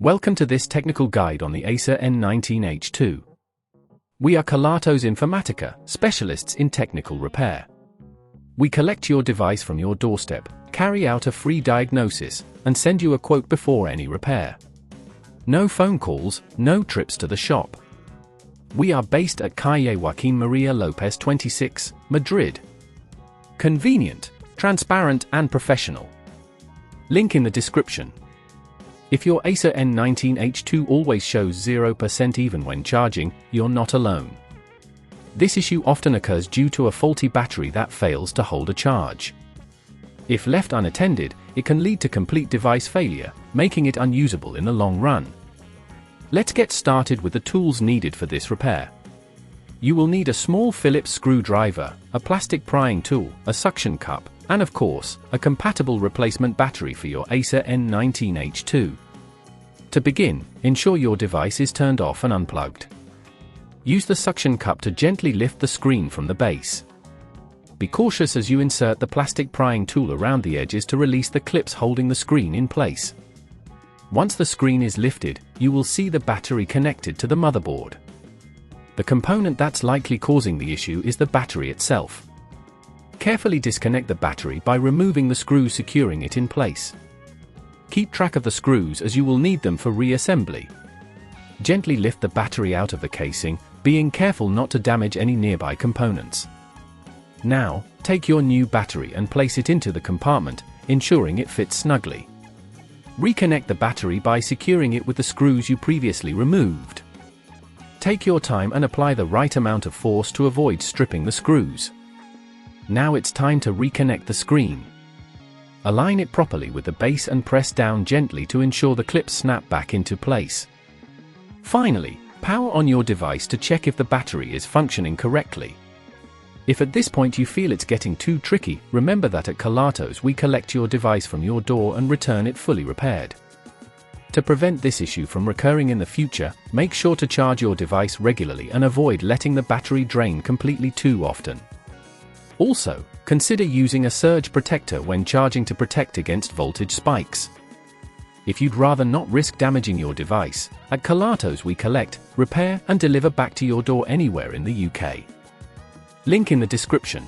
Welcome to this technical guide on the Acer N19H2. We are Kelatos Informatica, specialists in technical repair. We collect your device from your doorstep, carry out a free diagnosis, and send you a quote before any repair. No phone calls, no trips to the shop. We are based at Calle Joaquín María López 26, Madrid. Convenient, transparent and professional. Link in the description. If your Acer N19H2 always shows 0% even when charging, you're not alone. This issue often occurs due to a faulty battery that fails to hold a charge. If left unattended, it can lead to complete device failure, making it unusable in the long run. Let's get started with the tools needed for this repair. You will need a small Phillips screwdriver, a plastic prying tool, a suction cup, and of course, a compatible replacement battery for your Acer N19H2. To begin, ensure your device is turned off and unplugged. Use the suction cup to gently lift the screen from the base. Be cautious as you insert the plastic prying tool around the edges to release the clips holding the screen in place. Once the screen is lifted, you will see the battery connected to the motherboard. The component that's likely causing the issue is the battery itself. Carefully disconnect the battery by removing the screws securing it in place. Keep track of the screws as you will need them for reassembly. Gently lift the battery out of the casing, being careful not to damage any nearby components. Now, take your new battery and place it into the compartment, ensuring it fits snugly. Reconnect the battery by securing it with the screws you previously removed. Take your time and apply the right amount of force to avoid stripping the screws. Now it's time to reconnect the screen. Align it properly with the base and press down gently to ensure the clips snap back into place. Finally, power on your device to check if the battery is functioning correctly. If at this point you feel it's getting too tricky, remember that at Kelatos we collect your device from your door and return it fully repaired. To prevent this issue from recurring in the future, make sure to charge your device regularly and avoid letting the battery drain completely too often. Also, consider using a surge protector when charging to protect against voltage spikes. If you'd rather not risk damaging your device, at Kelatos we collect, repair and deliver back to your door anywhere in the UK. Link in the description.